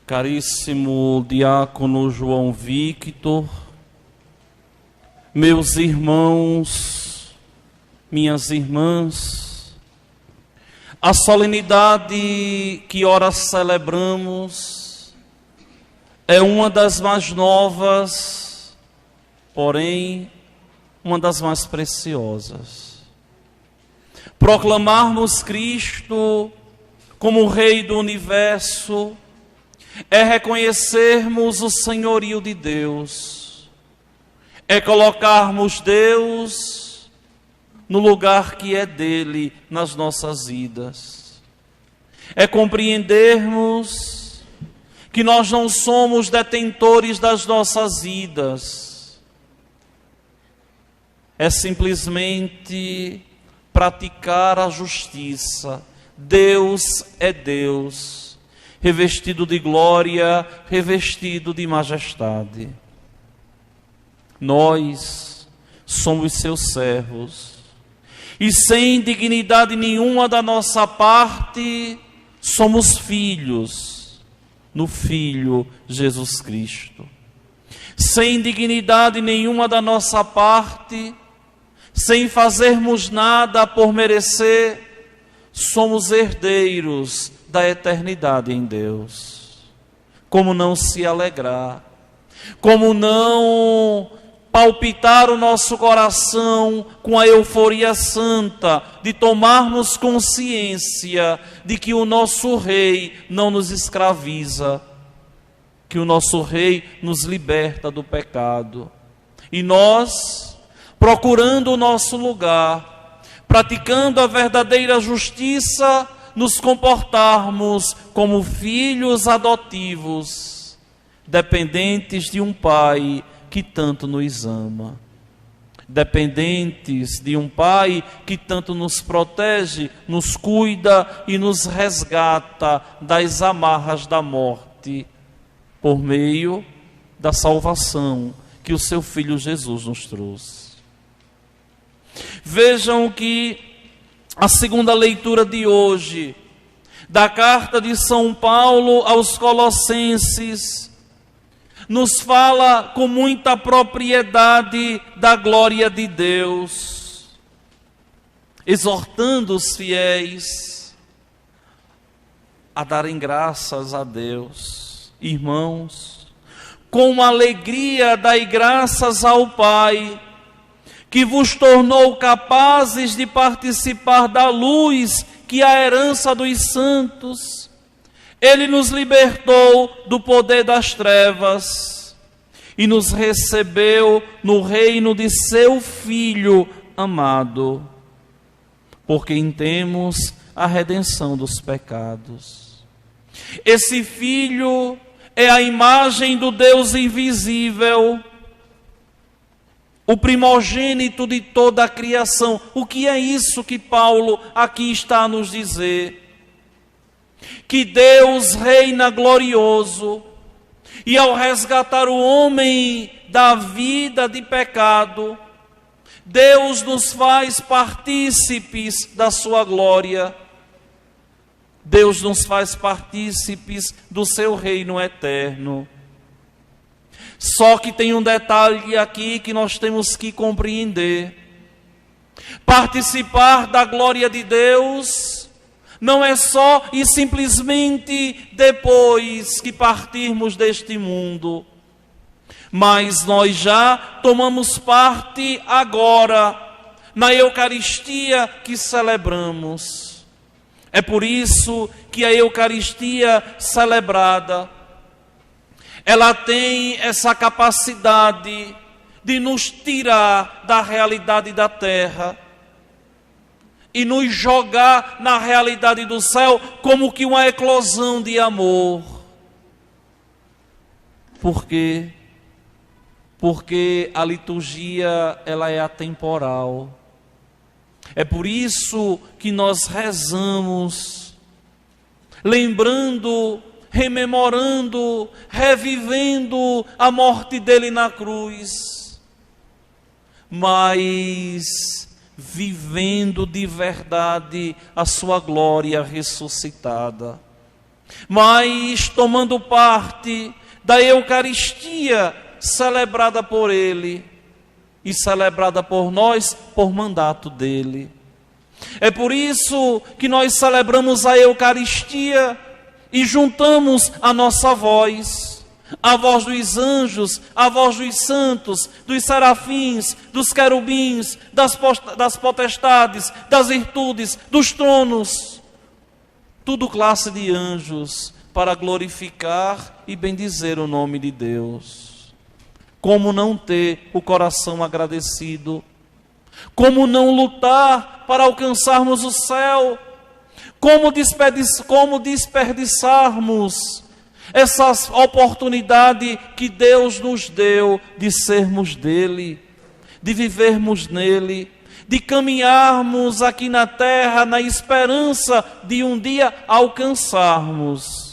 Caríssimo diácono João Victor, meus irmãos, minhas irmãs, a solenidade que ora celebramos é uma das mais novas, porém uma das mais preciosas. Proclamarmos Cristo como Rei do Universo é reconhecermos o senhorio de Deus, é colocarmos Deus no lugar que é dele nas nossas vidas, é compreendermos que nós não somos detentores das nossas vidas, é simplesmente praticar a justiça. Deus é Deus, revestido de glória, revestido de majestade. Nós somos seus servos, e sem dignidade nenhuma da nossa parte, somos filhos no Filho Jesus Cristo. Sem dignidade nenhuma da nossa parte, sem fazermos nada por merecer, somos herdeiros da eternidade em Deus. Como não se alegrar? Como não palpitar o nosso coração com a euforia santa de tomarmos consciência de que o nosso Rei não nos escraviza, que o nosso Rei nos liberta do pecado. E nós, procurando o nosso lugar, praticando a verdadeira justiça, nos comportarmos como filhos adotivos, dependentes de um Pai que tanto nos ama, dependentes de um Pai que tanto nos protege, nos cuida e nos resgata das amarras da morte, por meio da salvação que o seu Filho Jesus nos trouxe. Vejam que a segunda leitura de hoje, da carta de São Paulo aos Colossenses, nos fala com muita propriedade da glória de Deus, exortando os fiéis a darem graças a Deus. Irmãos, com alegria dai graças ao Pai, que vos tornou capazes de participar da luz, que é a herança dos santos. Ele nos libertou do poder das trevas e nos recebeu no reino de seu Filho amado, por quem temos a redenção dos pecados. Esse Filho é a imagem do Deus invisível, o primogênito de toda a criação. O que é isso que Paulo aqui está a nos dizer? Que Deus reina glorioso, e ao resgatar o homem da vida de pecado, Deus nos faz partícipes da sua glória. Deus nos faz partícipes do seu reino eterno. Só que tem um detalhe aqui que nós temos que compreender. Participar da glória de Deus não é só e simplesmente depois que partirmos deste mundo, mas nós já tomamos parte agora na Eucaristia que celebramos. É por isso que a Eucaristia celebrada, ela tem essa capacidade de nos tirar da realidade da terra e nos jogar na realidade do céu, como que uma eclosão de amor. Por quê? Porque a liturgia, ela é atemporal. É por isso que nós rezamos, lembrando, rememorando, revivendo a morte dele na cruz, mas vivendo de verdade a sua glória ressuscitada. mas tomando parte da Eucaristia celebrada por Ele e celebrada por nós por mandato dEle. É por isso que nós celebramos a Eucaristia e juntamos a nossa voz, a voz dos anjos, a voz dos santos, dos serafins, dos querubins, das potestades, das virtudes, dos tronos, tudo classe de anjos, para glorificar e bendizer o nome de Deus. Como não ter o coração agradecido? Como não lutar para alcançarmos o céu? Como desperdiçarmos essa oportunidade que Deus nos deu de sermos dele, de vivermos nele, de caminharmos aqui na terra na esperança de um dia alcançarmos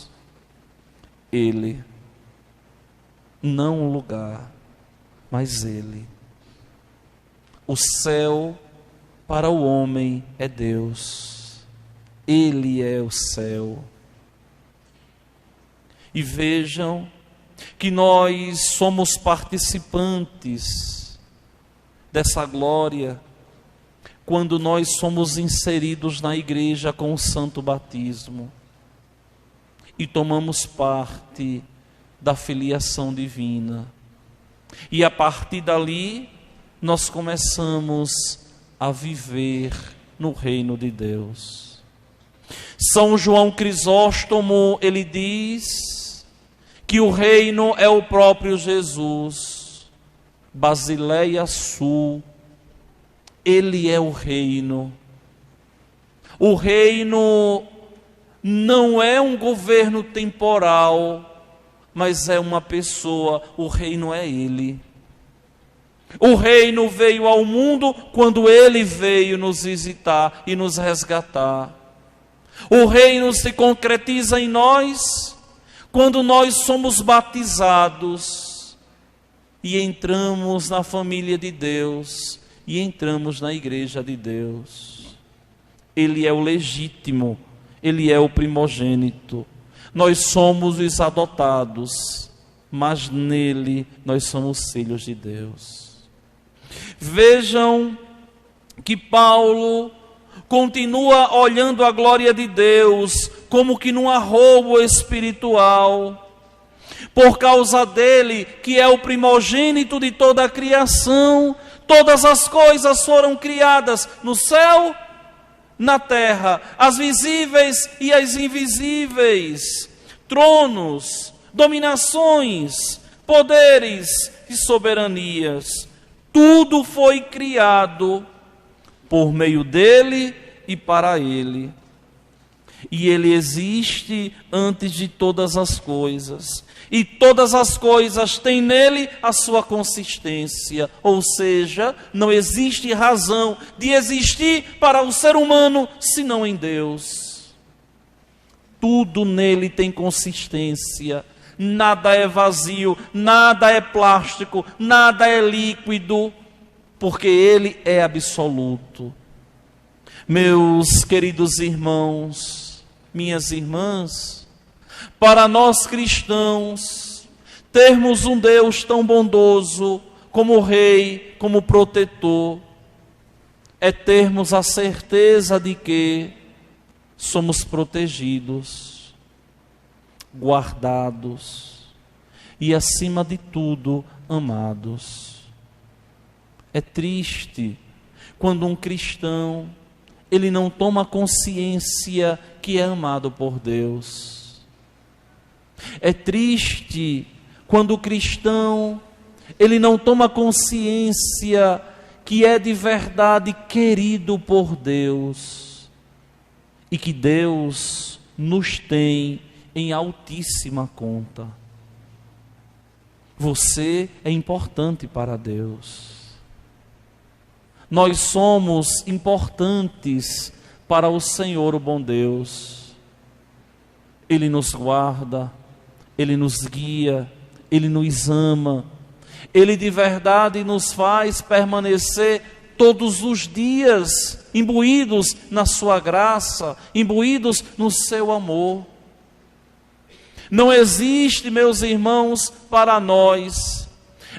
ele. Não um lugar, mas ele. O céu para o homem é Deus. Ele é o céu. E vejam que nós somos participantes dessa glória quando nós somos inseridos na igreja com o santo batismo e tomamos parte da filiação divina. E a partir dali nós começamos a viver no reino de Deus. São João Crisóstomo, ele diz que o reino é o próprio Jesus. Basileia Sul, ele é o reino. O reino não é um governo temporal, mas é uma pessoa. O reino é ele. O reino veio ao mundo quando ele veio nos visitar e nos resgatar. O reino se concretiza em nós quando nós somos batizados e entramos na família de Deus e entramos na igreja de Deus. Ele é o legítimo, ele é o primogênito. Nós somos os adotados, mas nele nós somos filhos de Deus. Vejam que Paulo continua olhando a glória de Deus como que num arrobo espiritual. Por causa dele, que é o primogênito de toda a criação, todas as coisas foram criadas no céu, na terra, as visíveis e as invisíveis, tronos, dominações, poderes e soberanias. Tudo foi criado por meio dele e para ele. E ele existe antes de todas as coisas. E todas as coisas têm nele a sua consistência. Ou seja, não existe razão de existir para o ser humano senão em Deus. Tudo nele tem consistência. Nada é vazio, nada é plástico, nada é líquido, porque ele é absoluto. Meus queridos irmãos, minhas irmãs, para nós cristãos, termos um Deus tão bondoso como Rei, como protetor, é termos a certeza de que somos protegidos, guardados e, acima de tudo, amados. É triste quando um cristão ele não toma consciência que é amado por Deus. É triste quando o cristão ele não toma consciência que é de verdade querido por Deus e que Deus nos tem em altíssima conta. Você é importante para Deus. Nós somos importantes para o Senhor, o bom Deus. Ele nos guarda, Ele nos guia, Ele nos ama. Ele de verdade nos faz permanecer todos os dias imbuídos na sua graça, imbuídos no seu amor. Não existe, meus irmãos, para nós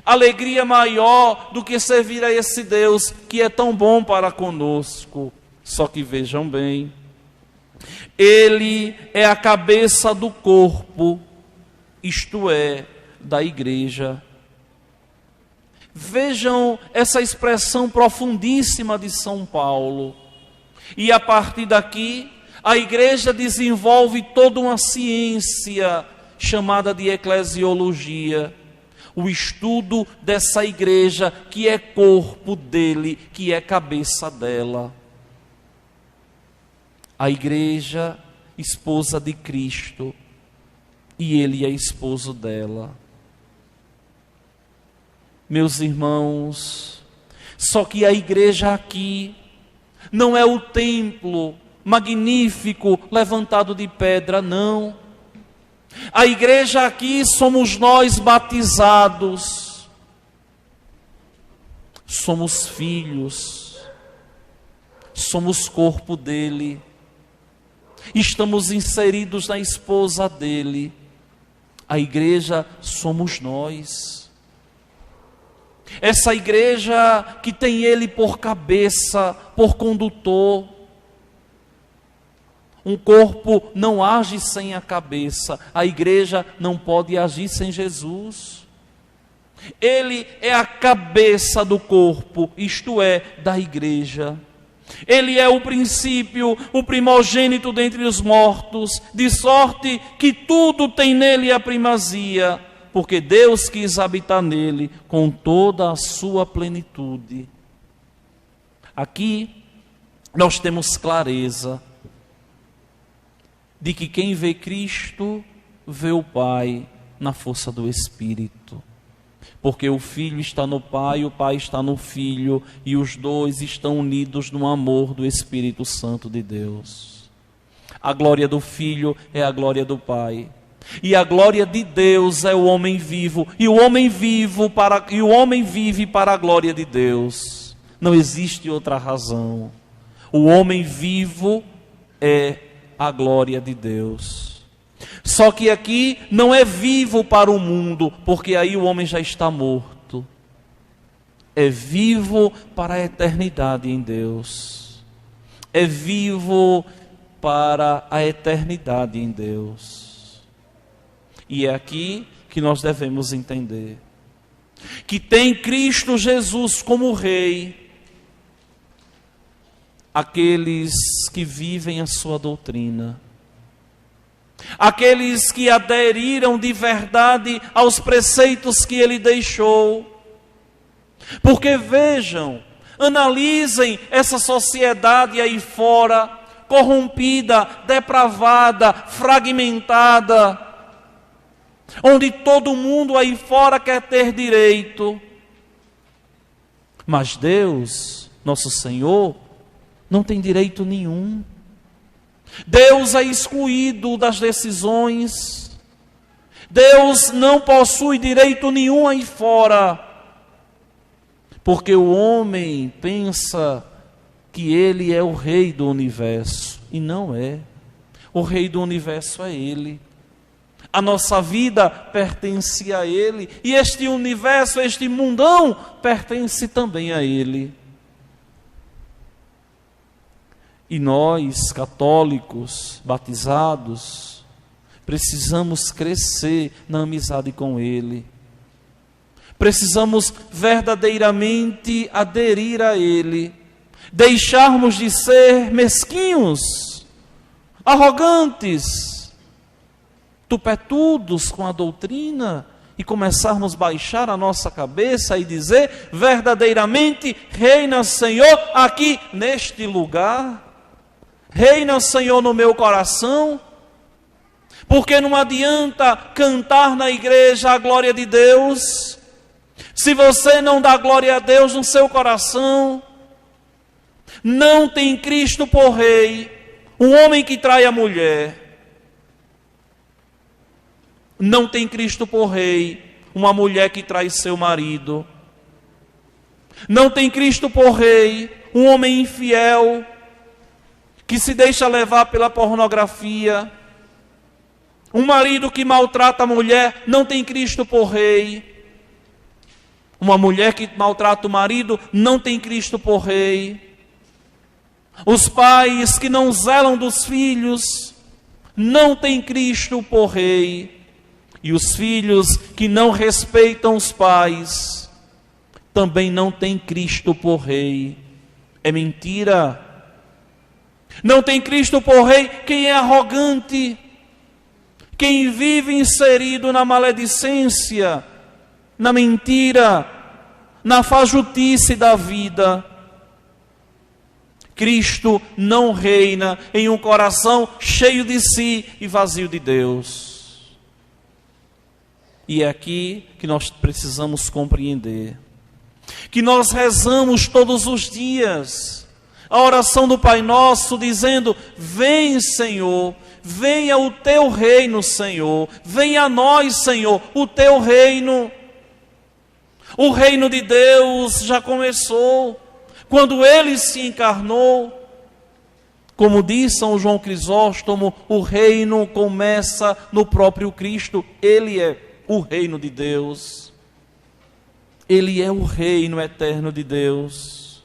alegria maior do que servir a esse Deus que é tão bom para conosco. Só que vejam bem, Ele é a cabeça do corpo, isto é, da igreja. Vejam essa expressão profundíssima de São Paulo. E a partir daqui, a igreja desenvolve toda uma ciência chamada de eclesiologia. O estudo dessa igreja que é corpo dele, que é cabeça dela. A igreja, esposa de Cristo, e ele é esposo dela. Meus irmãos, só que a igreja aqui não é o templo magnífico levantado de pedra, não. A igreja aqui somos nós batizados, somos filhos, somos corpo dele, estamos inseridos na esposa dele. A igreja somos nós. Essa igreja que tem ele por cabeça, por condutor. Um corpo não age sem a cabeça. A igreja não pode agir sem Jesus. Ele é a cabeça do corpo, isto é, da igreja. Ele é o princípio, o primogênito dentre os mortos, de sorte que tudo tem nele a primazia, porque Deus quis habitar nele com toda a sua plenitude. Aqui nós temos clareza de que quem vê Cristo, vê o Pai na força do Espírito. Porque o Filho está no Pai, o Pai está no Filho, e os dois estão unidos no amor do Espírito Santo de Deus. A glória do Filho é a glória do Pai. E a glória de Deus é o homem vivo, e o homem vive para a glória de Deus. Não existe outra razão. O homem vivo é a glória de Deus. Só que aqui não é vivo para o mundo, porque aí o homem já está morto. É vivo para a eternidade em Deus. É vivo para a eternidade em Deus. E é aqui que nós devemos entender que tem Cristo Jesus como Rei aqueles que vivem a sua doutrina, aqueles que aderiram de verdade aos preceitos que ele deixou. Porque vejam, analisem essa sociedade aí fora, corrompida, depravada, fragmentada, onde todo mundo aí fora quer ter direito. Mas Deus, nosso Senhor, não tem direito nenhum. Deus é excluído das decisões. Deus não possui direito nenhum aí fora. Porque o homem pensa que ele é o rei do universo. E não é. O rei do universo é ele. A nossa vida pertence a ele. E este universo, este mundão, pertence também a ele. E nós, católicos, batizados, precisamos crescer na amizade com ele. Precisamos verdadeiramente aderir a ele. Deixarmos de ser mesquinhos, arrogantes, tupetudos com a doutrina e começarmos a baixar a nossa cabeça e dizer: verdadeiramente reina, Senhor, aqui neste lugar. Reina, Senhor, no meu coração. Porque não adianta cantar na igreja a glória de Deus se você não dá glória a Deus no seu coração. Não tem Cristo por rei um homem que trai a mulher. Não tem Cristo por rei uma mulher que trai seu marido. Não tem Cristo por rei um homem infiel que se deixa levar pela pornografia. Um marido que maltrata a mulher não tem Cristo por rei. Uma mulher que maltrata o marido não tem Cristo por rei. Os pais que não zelam dos filhos não têm Cristo por rei. E os filhos que não respeitam os pais também não têm Cristo por rei. É mentira. Não tem Cristo por rei quem é arrogante, quem vive inserido na maledicência, na mentira, na fajutice da vida. Cristo não reina em um coração cheio de si e vazio de Deus. E é aqui que nós precisamos compreender que nós rezamos todos os dias a oração do Pai Nosso, dizendo: vem, Senhor, venha o teu reino, Senhor, venha a nós, Senhor, o teu reino. O reino de Deus já começou quando Ele se encarnou. Como diz São João Crisóstomo, o reino começa no próprio Cristo. Ele é o reino de Deus. Ele é o reino eterno de Deus.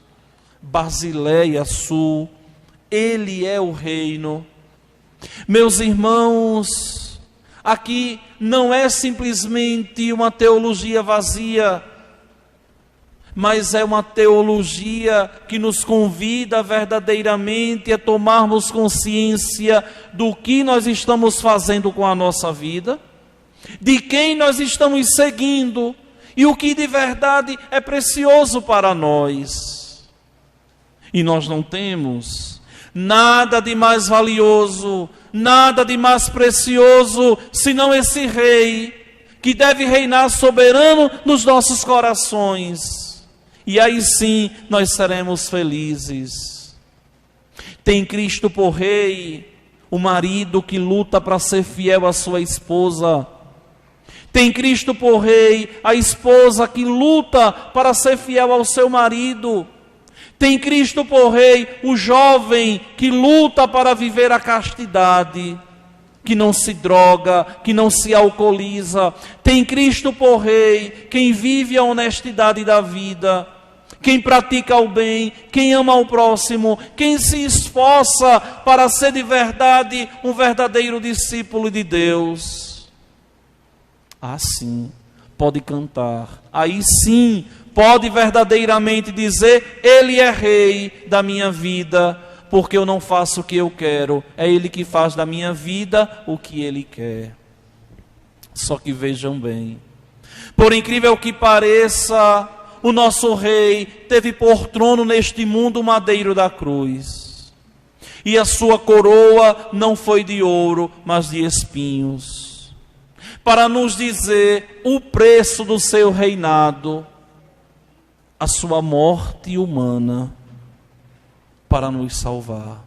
Basileia Sul, Ele é o reino. Meus irmãos, aqui não é simplesmente uma teologia vazia, mas é uma teologia que nos convida verdadeiramente a tomarmos consciência do que nós estamos fazendo com a nossa vida, de quem nós estamos seguindo e o que de verdade é precioso para nós. E nós não temos nada de mais valioso, nada de mais precioso, senão esse Rei que deve reinar soberano nos nossos corações. E aí sim nós seremos felizes. Tem Cristo por Rei o marido que luta para ser fiel à sua esposa. Tem Cristo por Rei a esposa que luta para ser fiel ao seu marido. Tem Cristo por Rei o jovem que luta para viver a castidade, que não se droga, que não se alcooliza. Tem Cristo por Rei quem vive a honestidade da vida, quem pratica o bem, quem ama o próximo, quem se esforça para ser de verdade um verdadeiro discípulo de Deus. Assim pode cantar, aí sim pode verdadeiramente dizer: Ele é Rei da minha vida, porque eu não faço o que eu quero, é Ele que faz da minha vida o que Ele quer. Só que vejam bem, por incrível que pareça, o nosso Rei teve por trono neste mundo o madeiro da cruz, e a sua coroa não foi de ouro, mas de espinhos, para nos dizer o preço do seu reinado, a sua morte humana, para nos salvar,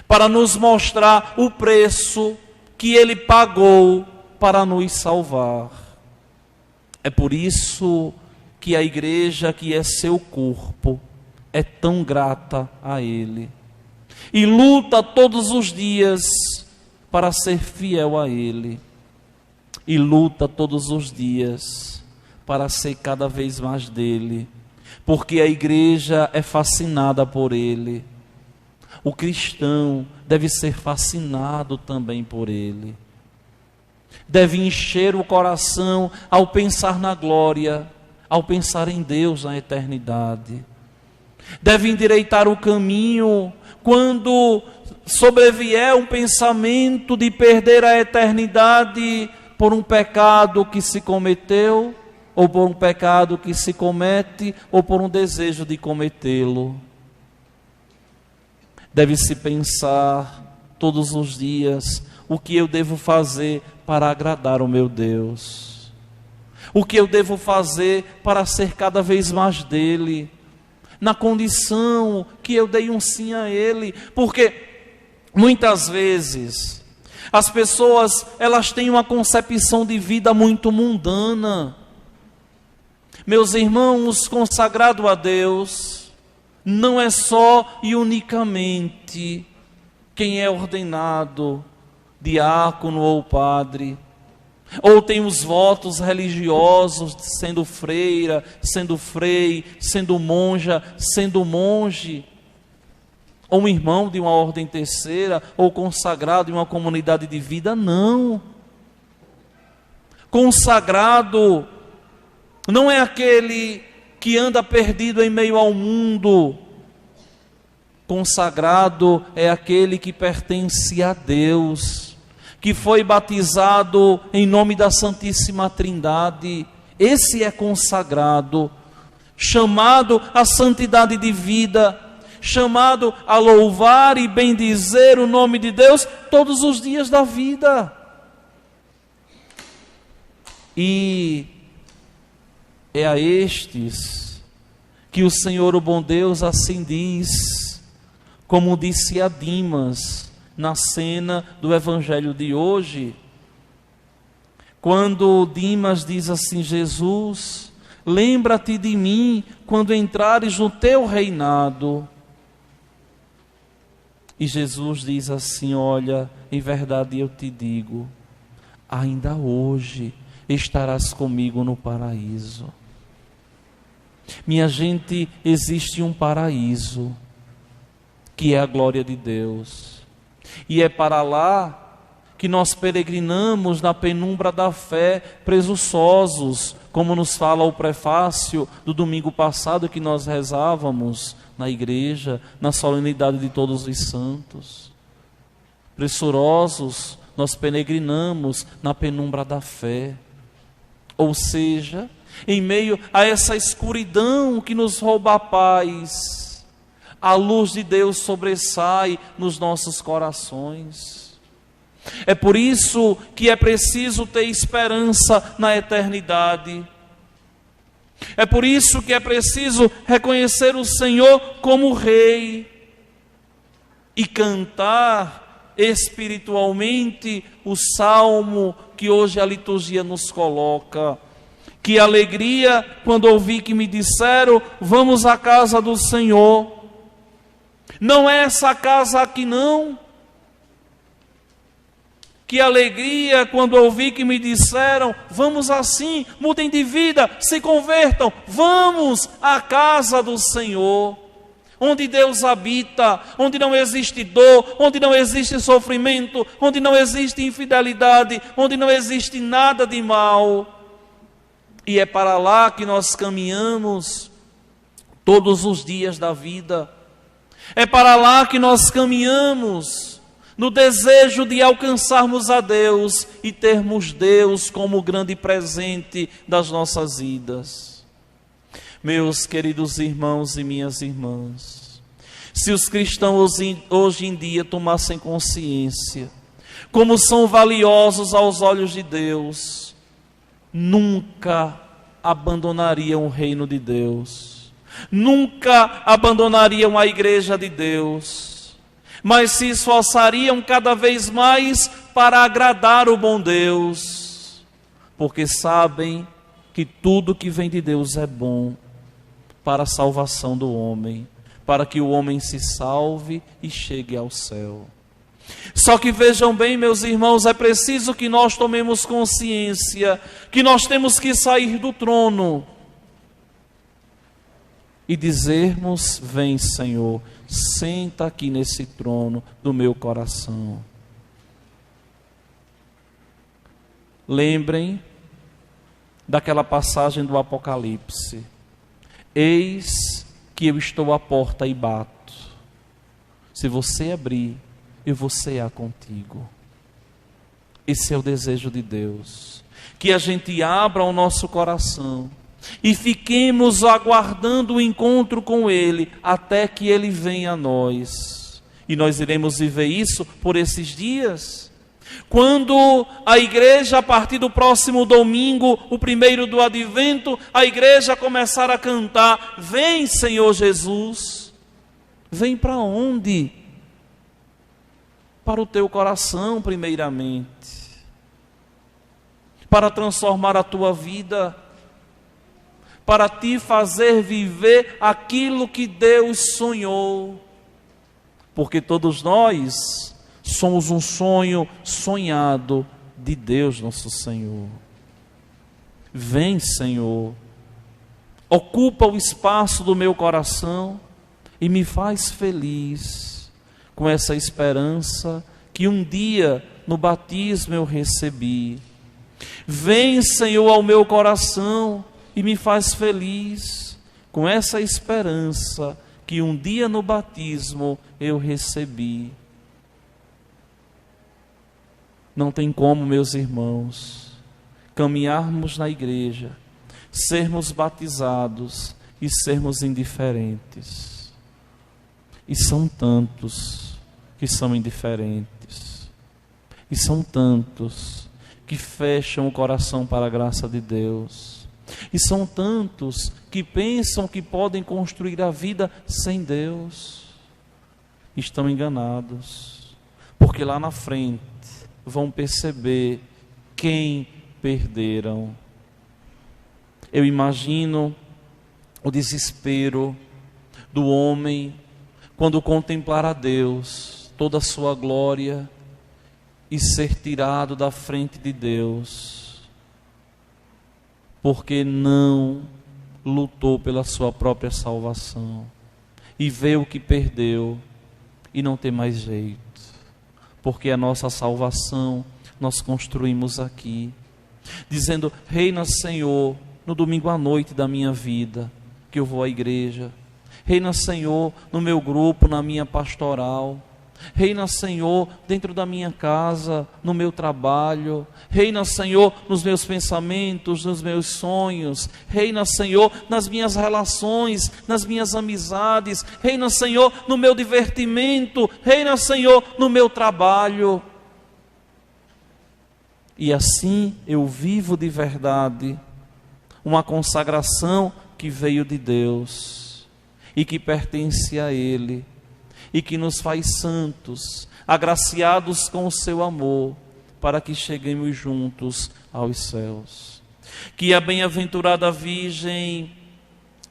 para nos mostrar o preço que Ele pagou para nos salvar. É por isso que a igreja, que é seu corpo, é tão grata a Ele e luta todos os dias para ser fiel a Ele, e luta todos os dias para ser cada vez mais dele, porque a igreja é fascinada por Ele. O cristão deve ser fascinado também por Ele, deve encher o coração ao pensar na glória, ao pensar em Deus na eternidade, deve endireitar o caminho quando sobrevier um pensamento de perder a eternidade por um pecado que se cometeu, ou por um pecado que se comete, ou por um desejo de cometê-lo. Deve-se pensar todos os dias: o que eu devo fazer para agradar o meu Deus? O que eu devo fazer para ser cada vez mais dele, na condição que eu dei um sim a Ele? Porque muitas vezes as pessoas, elas têm uma concepção de vida muito mundana. Meus irmãos, consagrado a Deus não é só e unicamente quem é ordenado diácono ou padre, ou tem os votos religiosos, sendo freira, sendo frei, sendo monja, sendo monge, ou um irmão de uma ordem terceira, ou consagrado em uma comunidade de vida. Não. Consagrado não é aquele que anda perdido em meio ao mundo. Consagrado é aquele que pertence a Deus, que foi batizado em nome da Santíssima Trindade. Esse é consagrado, chamado à santidade de vida, chamado a louvar e bendizer o nome de Deus todos os dias da vida. E é a estes que o Senhor, o bom Deus, assim diz, como disse a Dimas na cena do Evangelho de hoje, quando Dimas diz assim: Jesus, lembra-te de mim quando entrares no teu reinado. E Jesus diz assim: olha, em verdade eu te digo, ainda hoje estarás comigo no paraíso. Minha gente, existe um paraíso, que é a glória de Deus, e é para lá que nós peregrinamos na penumbra da fé, presunçosos, como nos fala o prefácio do domingo passado que nós rezávamos na igreja, na solenidade de todos os santos. Pressurosos, nós peregrinamos na penumbra da fé, ou seja, em meio a essa escuridão que nos rouba a paz, a luz de Deus sobressai nos nossos corações. É por isso que é preciso ter esperança na eternidade. É por isso que é preciso reconhecer o Senhor como Rei e cantar espiritualmente o salmo que hoje a liturgia nos coloca. Que alegria quando ouvi que me disseram: vamos à casa do Senhor. Não é essa casa aqui não. Que alegria quando ouvi que me disseram: vamos assim, mudem de vida, se convertam, vamos à casa do Senhor, onde Deus habita, onde não existe dor, onde não existe sofrimento, onde não existe infidelidade, onde não existe nada de mal. E é para lá que nós caminhamos todos os dias da vida. É para lá que nós caminhamos no desejo de alcançarmos a Deus e termos Deus como grande presente das nossas vidas. Meus queridos irmãos e minhas irmãs, se os cristãos hoje em dia tomassem consciência como são valiosos aos olhos de Deus, nunca abandonariam o reino de Deus, nunca abandonariam a igreja de Deus, mas se esforçariam cada vez mais para agradar o bom Deus, porque sabem que tudo que vem de Deus é bom para a salvação do homem, para que o homem se salve e chegue ao céu. Só que vejam bem, meus irmãos, é preciso que nós tomemos consciência que nós temos que sair do trono e dizermos: vem, Senhor, senta aqui nesse trono do meu coração. Lembrem daquela passagem do Apocalipse: eis que eu estou à porta e bato. Se você abrir, eu vou cear contigo. Esse é o desejo de Deus, que a gente abra o nosso coração e fiquemos aguardando o encontro com Ele, até que Ele venha a nós. E nós iremos viver isso por esses dias. Quando a igreja, a partir do próximo domingo, o primeiro do advento, a igreja começar a cantar: vem, Senhor Jesus. Vem para onde? Para o teu coração, primeiramente, para transformar a tua vida, para te fazer viver aquilo que Deus sonhou, porque todos nós Somos um sonho sonhado de Deus nosso Senhor. Vem, Senhor, ocupa o espaço do meu coração e me faz feliz com essa esperança que um dia no batismo eu recebi. Vem, Senhor, ao meu coração e me faz feliz com essa esperança que um dia no batismo eu recebi. Não tem como, meus irmãos, caminharmos na igreja, sermos batizados e sermos indiferentes. E são tantos que são indiferentes. E são tantos que fecham o coração para a graça de Deus. E são tantos que pensam que podem construir a vida sem Deus. Estão enganados, porque lá na frente vão perceber quem perderam. Eu imagino o desespero do homem quando contemplar a Deus, toda a sua glória, e ser tirado da frente de Deus, porque não lutou pela sua própria salvação, e vê o que perdeu, e não tem mais jeito, porque a nossa salvação nós construímos aqui, dizendo: reina, Senhor, no domingo à noite da minha vida, que eu vou à igreja. Reina, Senhor, no meu grupo, na minha pastoral. Reina, Senhor, dentro da minha casa, no meu trabalho. Reina, Senhor, nos meus pensamentos, nos meus sonhos. Reina, Senhor, nas minhas relações, nas minhas amizades. Reina, Senhor, no meu divertimento. Reina, Senhor, no meu trabalho. E assim eu vivo de verdade uma consagração que veio de Deus e que pertence a Ele, e que nos faz santos, agraciados com o seu amor, para que cheguemos juntos aos céus. Que a bem-aventurada Virgem,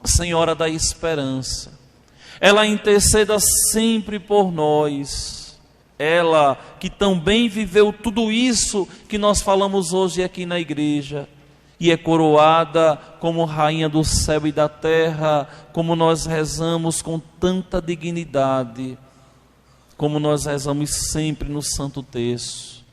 Senhora da Esperança, ela interceda sempre por nós, ela que também viveu tudo isso que nós falamos hoje aqui na igreja, e é coroada como Rainha do céu e da terra, como nós rezamos com tanta dignidade, como nós rezamos sempre no Santo Terço.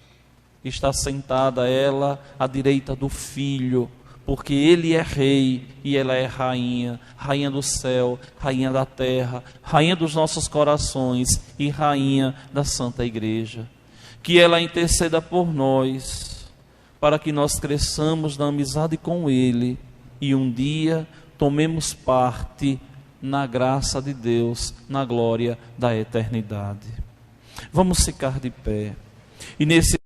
Está sentada ela à direita do Filho, porque Ele é Rei e ela é Rainha, Rainha do céu, Rainha da terra, Rainha dos nossos corações e Rainha da Santa Igreja. Que ela interceda por nós, para que nós cresçamos na amizade com Ele e um dia tomemos parte na graça de Deus, na glória da eternidade. Vamos ficar de pé. E nesse